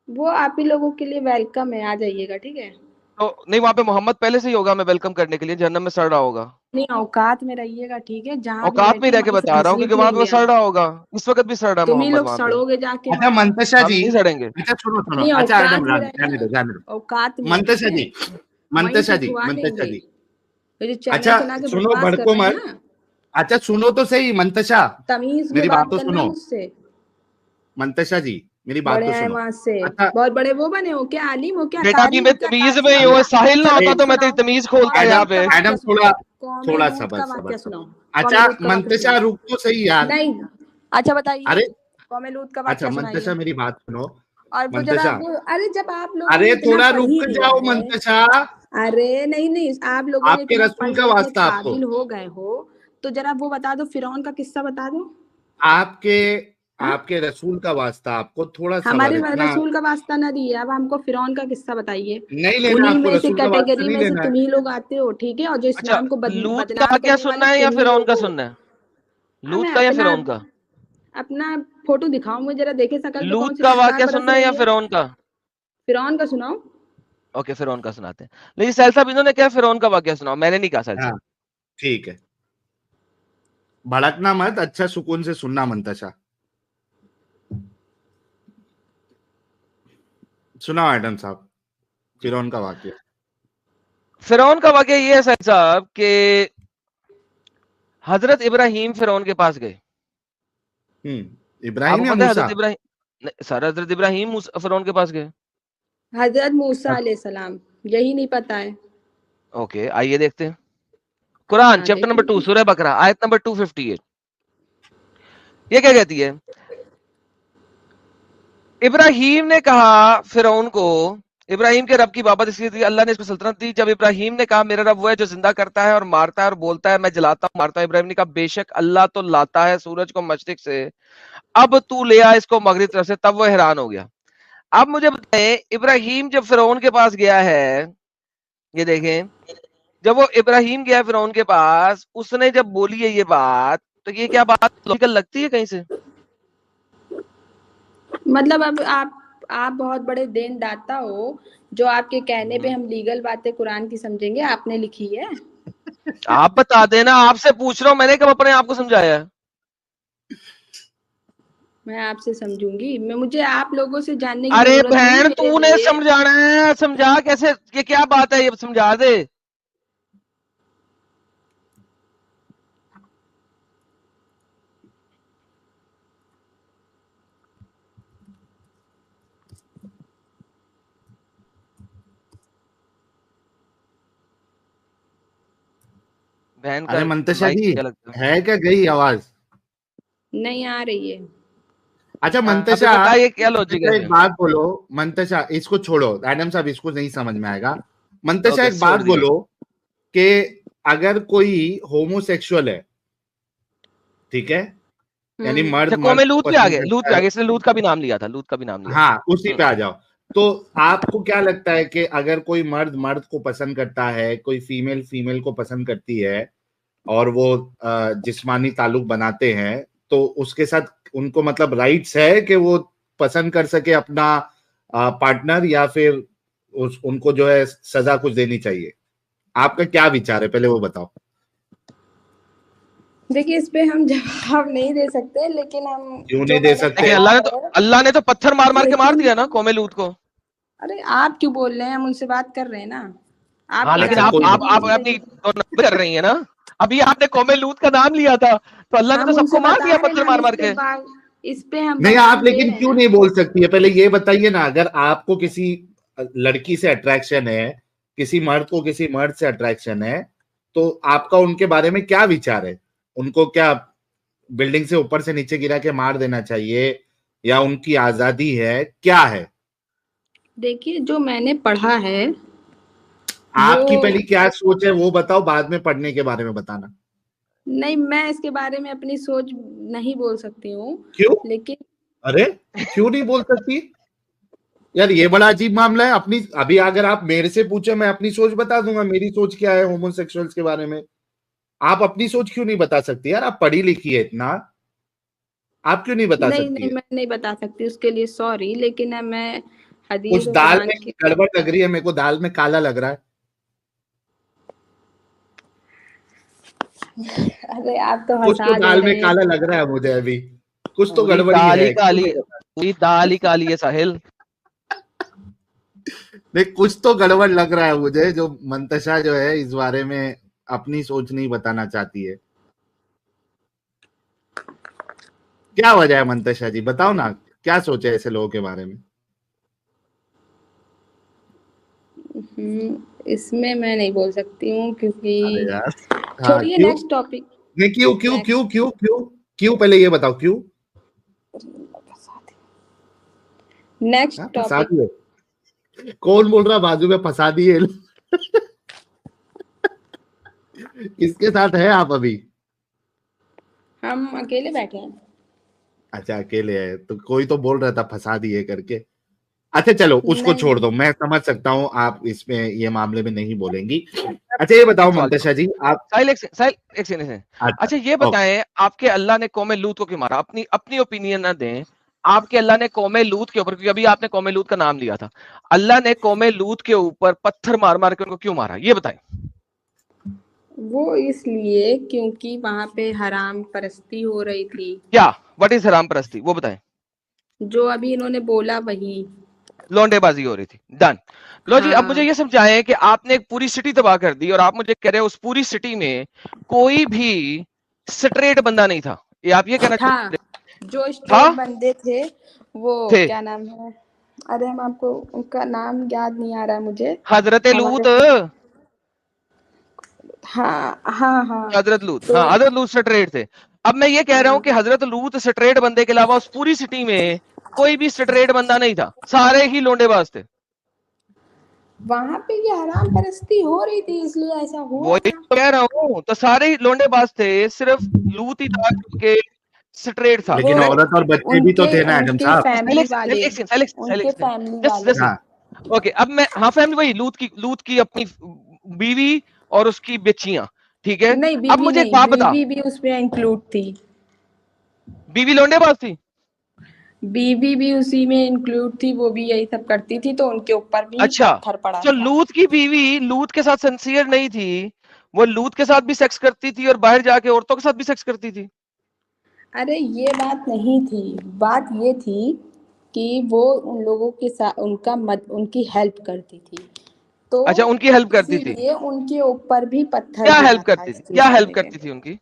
वो आप ही लोगों के लिए वेलकम है, आ जाइएगा, ठीक है। तो नहीं वहां पे मोहम्मद पहले से ही होगा मैं वेलकम करने के लिए, जहन्नम में सड़ रहा होगा। नहीं औकात में रहिएगा, ठीक है। जहाँ भी औकात में ही बैठे रह के वहीं से बता रहा हूँ, क्योंकि घसीट वहां पे वो लेंगे सड़ हम। रहा होगा। इस वक्त भी सड़ रहा है तुम ही मोहम्मद लोग वहां पे। सड़ोगे जाके अच्छा वहाँ। मंतशा हम जी, नहीं सड़ेंगे। अच्छा सुनो सुनो, नहीं अच्छा औकात आदम में जाने दो रहना, जाने दो। औकात में, ठीक मंतशा है। जी, वहीं मंतशा से जी, खुआ मंतशा देंगे। जी, ये जो चैना अच्छा चना के सुनो, बकवास कर भड़को रहे हैं मत। ना, अच्छा सुनो तो सही मंतशा, तमीज में मेरी बात बात तो करना सुनो। मुझसे। मंतशा जी मेरी बात बड़े तो आए सुनो। वहां से, अच्छा बहुत बड़े वो बने हो क्या, आलिम हो क्या, बेटा अभी कारी मैं हो क्या, तमीज काजी में हो ही हूँ, क्या। साहिल ना चलो होता एक तो मैं तेरी सुनाओ, तमीज खोलता कौमे यहाँ लूत पे। का वाक्य एडम सुनाओ, थोड़ा, कौमे थोड़ा लूत सबर का सबर वाक्य सबर। सुनाओ, कौमे अच्छा लूत का वाक्य मंतशा सुनाओ। रुक तो सही यार। नहीं, अच्छा बताइए, अरे कौमे लूत का अच्छा वाक्य सुनाइए। मंतशा मेरी बात सुनो। और वो जरा मंतशा, वो, अरे जब आप लोगों ने अरे इतना थोड़ा पढ़ ही रुक लिया जाओ है, मंतशा। अरे नहीं नहीं, आप लोगों ने आपके इतना रसूल का पढ़ने के वास्ता आपको, काबिल हो गए हो, तो जरा वो बता दो, फिरौन का किस्सा बता दो। आपके हाँ, आपके रसूल का वास्ता आपको, थोड़ा सबर हमारे इतना रसूल का वास्ता ना दिए, अब हमको फिरौन का किस्सा बताइए। नहीं लेना, उन्हीं आपको में से रसूल का वास्ता कैटेगरी नहीं में से लेना है। तुम ही लोग आते हो, ठीक है। और जो अच्छा इस्लाम को लूत का बदनाम क्या करने वाले सुनना है या तुम ही फिरौन लोग का हो। सुनना है? हमें लूत का या अपना फिरौन का? अपना फोटो दिखाओ मुझे जरा, देखे शकल पे कौन लूत सी का रफ्तार वाक्य बरस सुनना है या रही है। फिरौन का? फिरौन का सुनाओ। ओके फिरौन का सुनाते हैं। लेकिन साहिल साहब इन्होंने क्या फिरौन का वाक्य सुनाओ, मैंने नहीं कहा साहिल हाँ साहब। ठीक है, भड़कना मत, अच्छा सुकून से सुनना मंतशा। सुनाओ एडम साहब, फिरौन का वाक्य। फिरौन का वाक्य ये है साहिल साहब कि हजरत इब्राहिम फिरौन के पास गए। इब्राहिम आपको या पता है मूसा? हजरत इब्राहिम, नहीं, सर हजरत इब्राहिम फिरौन के पास गए। हजरत मूसा अलैहिस्सलाम, यही नहीं पता है। ओके आइए देखते हैं। कुरान हाँ चैप्टर नंबर 2 देखिए, सूरह बकरा आयत नंबर 258। ये क्या कहती है? इब्राहिम ने कहा फिरौन को, इब्राहिम के रब की बाबत इसलिए थी अल्लाह ने इसको सल्तनत दी। जब इब्राहिम ने कहा मेरा रब वो है जो जिंदा करता है और मारता है और बोलता है मैं जलाता हूं मारता हूं, इब्राहिम ने कहा बेशक अल्लाह तो लाता है सूरज को मशरिक से, अब तू ले आ इसको मगरिब तरफ से। तब वो हैरान हो गया। अब मुझे बताएं इब्राहिम जब फिरौन के पास गया है, ये देखें, जब वो इब्राहिम गया फिरौन के पास, उसने जब बोली है ये बात, तो ये क्या बात लॉजिकल लगती है कहीं से? मतलब अब आप बहुत बड़े देनदाता हो, जो आपके कहने पे हम लीगल बातें कुरान की समझेंगे, आपने लिखी है। आप बता देना, आपसे पूछ रहा हूं, मैंने कब अपने आप को समझाया है? मैं आपसे समझूंगी, मैं मुझे आप लोगों से जानने की अरे जरूरत नहीं बहन मेरे तूने लिए। समझाना है, समझा कैसे, ये क्या बात है, ये समझा दे। बहन का अरे मंतशा माइक जी, क्या लगता है? है क्या गई आवाज? नहीं आ रही है। अच्छा अभी मंतशा, बताइए क्या लॉजिक है मंतशा एक इसमें। बात बोलो। मंतशा इसको छोड़ो, एडम साहब इसको नहीं समझ में आएगा। मंतशा ओके एक छोड़ बात दिया। बोलो कि अगर कोई होमोसेक्सुअल है, ठीक है, यानी अच्छा मर्द मर्द कौमे को लूत पे आ पसंद गए, लूत पे करता आ है, गए, इसने लूत का भी नाम लिया था, लूत का भी नाम लिया था। हाँ उसी पे आ जाओ। तो आपको क्या लगता है कि अगर कोई मर्द मर्द को पसंद करता है, कोई फीमेल फीमेल को पसंद करती है, और वो जिस्मानी ताल्लुक बनाते हैं, तो उसके साथ उनको मतलब राइट्स है कि वो पसंद कर सके अपना पार्टनर, या फिर उनको जो है सजा कुछ देनी चाहिए? आपका क्या विचार है, पहले वो बताओ। देखिए इस पे हम जवाब नहीं दे सकते, लेकिन हम क्यों जो नहीं दे मैंने सकते? देखिए पढ़ा है, अल्लाह ने तो पत्थर मार मार के मार लेकिन दिया ना कौमे लूत को। अरे आप क्यों बोल रहे हैं, हम उनसे बात कर रहे हैं ना। आप हाँ लेकिन अच्छा कुरान आप की कोई आप बात आप नहीं। तमीज अपनी में, दो नंबर कर रही है ना। अभी आपने कौमे लूत का नाम लिया था, तो अल्लाह ने तो हम उनसे सबको मार बता दिया रहे हैं, पत्थर हम मार मार के। इस पे हम नहीं, आप बयान दे लेकिन रहे हैं क्यों ना। नहीं बोल सकती है, पहले ये बताइए ना। अगर आपको किसी लड़की से अट्रैक्शन है, किसी मर्द को किसी मर्द से अट्रैक्शन है, तो आपका उनके बारे में क्या विचार है? उनको क्या बिल्डिंग से ऊपर से नीचे गिरा के मार देना चाहिए या उनकी आजादी है, क्या है? देखिए जो मैंने पढ़ा है आपकी वो पहली क्या सोच है वो बताओ, बाद में पढ़ने के बारे में बताना। नहीं, मैं इसके बारे में अपनी सोच नहीं बोल सकती हूँ, क्यों? लेकिन अरे क्यों नहीं बोल सकती यार? ये बड़ा अजीब मामला है। अपनी अभी अगर आप मेरे से पूछे, मैं अपनी सोच बता दूंगा, मेरी सोच क्या है होमोसेक्सुअल्स के बारे में। आप अपनी सोच क्यों नहीं बता सकती यार? आप पढ़ी लिखी है इतना, आप क्यों नहीं बता नहीं सकती नहीं है? मैं नहीं बता सकती, उसके लिए सॉरी, लेकिन मैं कुछ हदीस और दाल कुरान में की गड़बड़ लग रही है मेरे को, दाल में काला लग रहा है। अरे आप तो कुछ तो हंसा दे दाल में रहे हैं। काला लग रहा है मुझे अभी, कुछ तो पूरी गड़बड़ी दाल ही है, क्यों काली, नहीं बता? पूरी दाल ही काली है साहिल। नहीं, कुछ तो गड़बड़ लग रहा है मुझे, जो मंतशा जो है इस बारे में अपनी सोच नहीं बताना चाहती है। क्या वजह है मंतशा जी, बताओ ना, क्या सोचे ऐसे लोगों के बारे में? इसमें मैं नहीं बोल सकती हूँ क्योंकि अरे यार, हाँ छोड़िए, क्यों? Next topic. नहीं, क्यों क्यों क्यों नेक्स्ट क्यों क्यों क्यों, पहले ये बताओ क्यों? नेक्स्ट हाँ, फंसा टॉपिक। दिए। कौन बोल रहा बाजू में फंसा दिए? किसके साथ है आप अभी? हम अकेले बैठे हैं। अच्छा, अकेले है तो कोई तो बोल रहा था फंसा दिए करके। अच्छा चलो उसको छोड़ नहीं, दो, मैं समझ सकता हूँ आप इसमें ये मामले में नहीं बोलेंगी। अच्छा ये बताओ सवाल मंतशा जी, आप साहिल, साहिल एक सेकंड। अच्छा अच्छा ये ओके, बताएं, आपके अल्लाह ने कौमे लूत को क्यों मारा? अपनी अपनी ओपिनियन ना दें। आपके अल्लाह ने कौमे लूत के ऊपर, क्योंकि अभी आपने कौमे लूत का नाम लिया था, अल्लाह ने कौमे लूत के ऊपर पत्थर मार मार के उनको क्यों मारा, ये बताएं। वो इसलिए क्योंकि वहां पे हराम परस्ती हो रही थी। क्या? व्हाट इज हराम परस्ती, वो बताएं। जो अभी इन्होंने बोला वही। लौंडेबाजी हो रही थी, डन। लो जी, अब मुझे हाँ ये समझाएं कि आपने एक पूरी सिटी तबाह कर दी और आप मुझे कह रहे हो उस पूरी सिटी में कोई भी स्ट्रेट बंदा नहीं था, ये आप ये कहना था, चाहते जो था? स्ट्रेट बंदे थे वो थे क्या नाम है, अरे हम आपको उनका नाम याद नहीं आ रहा है मुझे। हजरत हमारे लूत, हाँ हाँ हाँ। हजरत लूत, तो हाँ हजरत लूत स्ट्रेट थे। अब मैं ये कह रहा हूं कि हाँ, हजरत लूत स्ट्रेट बंदे के अलावा उस पूरी सिटी में कोई भी स्ट्रेट बंदा नहीं था, सारे ही लोंडेबाज थे। वहां पे ये हराम परस्ती हो रही थी इसलिए ऐसा हुआ वही था। तो कह रहा हूँ, तो सारे ही लोंडेबाज थे, सिर्फ लूत ही था के स्ट्रेट था। वो लेकिन औरत और बच्चे भी तो उनके थे ना एडम उनके साहब। फैमिली वाले, उनके जस्ट फैमिली जस्ट वाले। हाँ ओके, अब मैं, हाँ फैमिली वही लूत की अपनी बीवी और उसकी बच्चियां, ठीक है। नहीं अब बीवी मुझे एक नहीं, बात बता, बीवी भी उसमें इंक्लूड थी। बीवी लोंडेबाज थी? बीवी भी उसी में इंक्लूड थी, वो भी यही सब करती थी, तो उनके ऊपर भी अच्छा, पत्थर पड़ा तो था। लूत की बीवी लूत के साथ सिंसियर नहीं थी, वो लूत के साथ भी सेक्स करती थी और बाहर जाके औरतों के साथ भी सेक्स करती थी। अरे ये बात नहीं थी, बात ये थी कि वो उन लोगों के साथ उनकी हेल्प करती थी, तो अच्छा, उनकी हेल्प करती थी? इसीलिए उनके ऊपर भी पत्थर क्या गिरा हेल्प था करती थी, इसके क्या हेल्प मामले में। करती थी उनकी?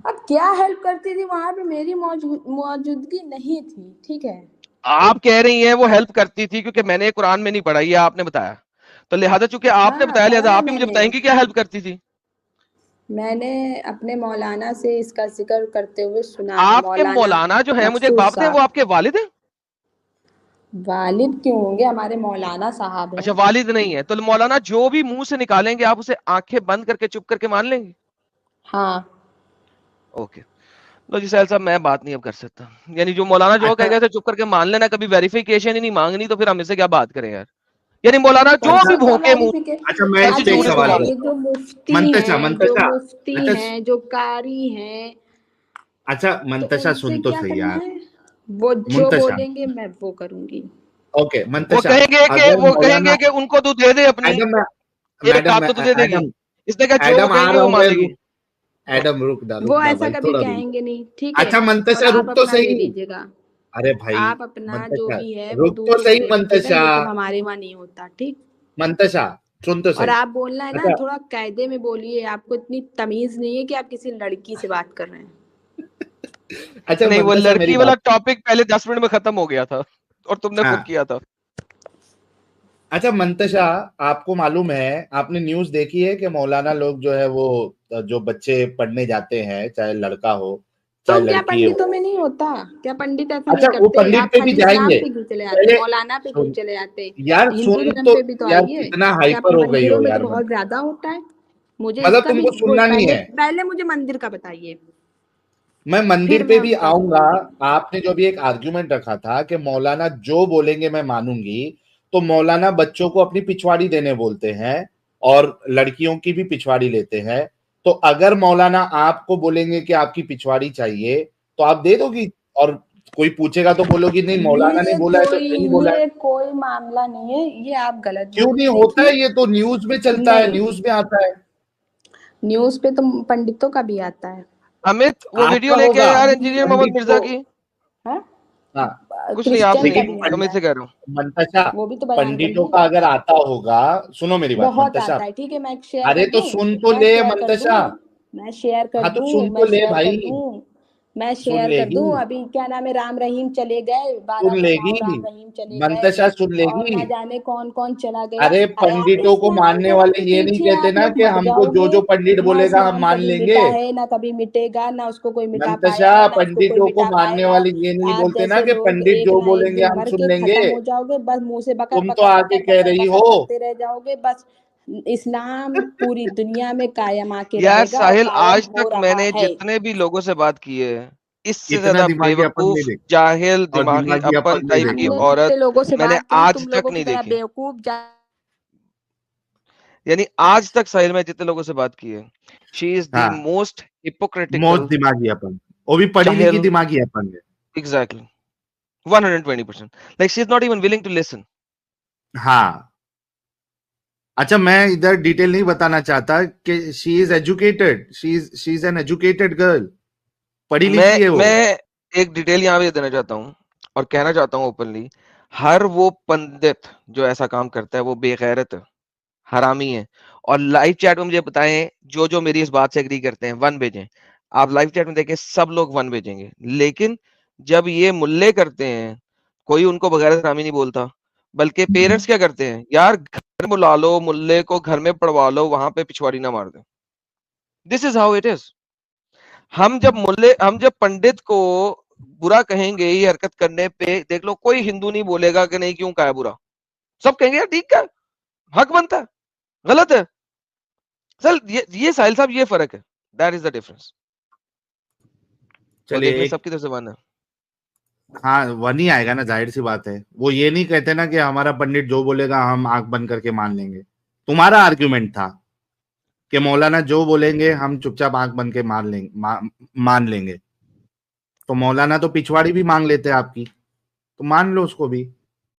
अब क्या हेल्प करती थी, वहां पे मेरी मौजूदगी नहीं थी, ठीक है। आप कह रही हैं वो हेल्प करती थी, क्योंकि मैंने कुरान में नहीं पढ़ा, ये आपने बताया, तो लिहाजा चूंकि आपने हाँ बताया पढ़ा लिहाजा है आप ही मुझे मैंने। बताएंगे क्या हेल्प करती थी। मैंने अपने मौलाना से इसका जिक्र करते हुए सुना है, आपके मौलाना मौलाना जो है, मुझे एक मकसूद बात बताएं, वो साहब। आपके वालिद हैं? वालिद क्यों होंगे, हमारे मौलाना साहब अच्छा, हैं। वालिद नहीं है, तो मौलाना जो भी मुंह से निकालेंगे आप उसे आंखें बंद करके चुप करके मान लेंगे? हाँ ओके। लो जी साहल साहब, मैं बात नहीं अब कर सकता, यानी जो मौलाना जो अच्छा कह गए थे चुप करके मान लेना, कभी वेरिफिकेशन ही नहीं मांगनी, तो फिर हम इससे क्या बात करें यार। यानी मौलाना जो कैसा भी क्या भोंके मुंह वेरिफिकेशन। अच्छा, मैं इस ऐसी पे अच्छा एक ये चूड़ी सवाल सुना बताइए, दे। करूं? जो मुफ्ती मंतशा हैं, जो मंतशा मुफ्ती अच्छा हैं, जो कारी हैं, अच्छा तो मंतशा उनसे सुन तो क्या सही करना यार। है, वो जो मुंतशा बोलेंगे मैं वो करूंगी। ओके मंतशा, अगर वो कहेंगे मौलाना कि उनको तू दे दे अपनी एडम एक मैडम हाथ, तो तू दे देगी? एडम इसने कहा जो वो एडम आ कहेंगे रहा वो हूँ मान मैं, लेगी। एडम रुक वो जा ऐसा भाई, कभी थोड़ा रुक। कहेंगे नहीं, ठीक है। अच्छा और मंतशा आप रुक तो अपना ले सही। लीजिएगा, अरे भाई आप अपना जो मंतशा भी है वो रुक तो दूसरी सही, से ले लीजिएगा, मंतशा ये सब हमारे वहाँ नहीं होता, ठीक। मंतशा सुन तो और सही। आप बोलना है ना, अच्छा थोड़ा कायदे में बोलिए, आपको इतनी तमीज नहीं है कि आप किसी लड़की से बात कर रहे हैं। अच्छा नहीं, वो मंतशा मेरी लड़की वाला बात। टॉपिक पहले 10 मिनट में खत्म हो गया था और तुमने खुद हाँ किया था। अच्छा मंतशा, आपको मालूम है, आपने न्यूज देखी है कि मौलाना लोग जो है वो जो बच्चे पढ़ने जाते हैं, चाहे लड़का हो तो चाहे क्या लड़की हो। पंडितों में नहीं होता? क्या पंडित ऐसा अच्छा, नहीं वो करते? पंडित आप पे खाली भी इस्लाम जाएंगे पे क्यों चले आते, पहले। मौलाना पे क्यों सुन चले आते? यार, हिंदू सुन धर्म तो पे भी तो यार, आइए। कितना क्या हाइपर हो गई मंदिरों हो में तो यार। बहुत ज्यादा होता है। मुझे मतलब इसका भी तुमको सुनना नहीं पहले है। पहले मुझे मंदिर का बताइए, मैं मंदिर फिर पे मैं भी उसका आऊंगा। सुनूंगी। आपने जो भी एक आर्ग्यूमेंट रखा था कि मौलाना जो बोलेंगे मैं मानूंगी, तो मौलाना बच्चों को अपनी पिछवाड़ी देने बोलते हैं और लड़कियों की भी पिछवाड़ी लेते हैं। तो अगर मौलाना आपको बोलेंगे कि आपकी पिछवाड़ी चाहिए, तो आप दे दोगी? और कोई पूछेगा तो बोलोगी नहीं, मौलाना ने बोला है तो सही बोला है। ये कोई मामला नहीं है, ये आप गलत क्यों बोल नहीं रहे। होता है? देखिए, ये तो न्यूज में चलता है, नहीं, न्यूज में आता है। न्यूज पे तो पंडितों का भी आता है। अमित वो वीडियो आपका लेके होगा। आए यार, अभी इंजीनियर मोहम्मद पंडित मिर्जा को, की। हाँ, हाँ, कुछ नहीं, आप क्रिश्चियन का नहीं, लेकिन भी आता अमित है, से कह रहा हूँ। मंतशा, वो भी तो बयान पंडितों करिए। का अगर आता होगा, सुनो मेरी बात बहुत मंतशा। आता है, ठीक है, मैं शेयर अरे कर तो दूं, सुन तो मैं ले शेयर कर मंतशा। दूं, मैं शेयर कर हाँ तो दूं, सुन मैं तो ले शेयर कर भाई। दूं, मैं सुन शेयर कर लेगी, दूं। अभी क्या नाम है, राम रहीम चले गए, सुन 12 लेगी, महीना राम रहीम चले गए, मंतशा सुन और लेगी। ना जाने कौन कौन चला गया। अरे अरे आप पंडितों को इस्लाम मानने धर्म वाले के ये नहीं पीछे कहते आप ना लोग कि मर हमको जो जाओगे। जो पंडित ना बोलेगा हम इस्लाम मान कभी लेंगे। मिटा है, ना कभी मिटेगा, ना उसको कोई मिटा पाया मंतशा, है, ना उसको कोई पंडितों को मिटा मानने पाएगा। वाले ये नहीं आप बोलते ना जैसे कि लोग पंडित एक जो ना एक बोलेंगे दिन हम मर सुन के लेंगे। खत्म हो जाओगे, बस मुंह से बकर तुम तो बकर आगे बकर कह बकर रही बकर हो। करते रह जाओगे। बस इस्लाम पूरी दुनिया में कायम आके यार रहेगा, और साहिल, कायम आज हो तक रहा मैंने है। जितने भी लोगों से बात की है, इससे इतना ज्यादा दिमागी अपन नहीं बेवकूफ, देख, जाहिल, और दिमागी दिमागी अपन अपन नहीं टाइप की देखेंगे। हमने जितने औरत लोगों से मैंने बात की, आज तुम तक लोगों की नहीं तरह देखी। बेवकूफ यानी आज तक साहिल में जितने लोगों से बात की है, शी इज द हाँ, मोस्ट मोस्ट हिपोक्रेटिकल, दिमागी अपन, वो भी पढ़ी लिखी जाहिल, दिमागी अपन है। Exactly 120%, like she is not even willing to listen. हाँ। अच्छा, मैं इधर डिटेल नहीं बताना चाहता कि she is educated, she is an educated girl, पढ़ी लिखी है वो। मैं एक डिटेल यहाँ पे देना चाहता हूँ और कहना चाहता हूँ ओपनली, हर वो पंडित जो ऐसा काम करता है वो बेगैरत है, हरामी है। और लाइव चैट में मुझे बताएं, जो जो मेरी इस बात से एग्री करते हैं, 1 भेजें। आप लाइव चैट में देखें, सब लोग 1 भेजेंगे। लेकिन जब ये मुल्ले करते हैं, कोई उनको बगैर हरामी नहीं बोलता, बल्कि पेरेंट्स क्या करते हैं, यार घर में बुला लो मुल्ले को, घर में पढ़वा लो, वहां पे पिछवाड़ी ना मार दे। This is how it is. हम जब पंडित को बुरा कहेंगे ये हरकत करने पे, देख लो कोई हिंदू नहीं बोलेगा कि नहीं क्यों कहा है बुरा, सब कहेंगे यार ठीक है, हक बनता है, गलत है। सर ये साहिल साहब, ये फर्क है, दैट इज द डिफरेंस। और चलिए देखने एक, सबकी तरफ से मानना। हाँ, वन ही आएगा ना, जाहिर सी बात है। वो ये नहीं कहते ना कि हमारा पंडित जो बोलेगा हम आंख बंद करके मान लेंगे। तुम्हारा आर्ग्यूमेंट था कि मौलाना जो बोलेंगे हम चुपचाप आंख बंद के मान लेंगे, मान लेंगे। तो मौलाना तो पिछवाड़ी भी मांग लेते हैं आपकी, तो मान लो उसको भी।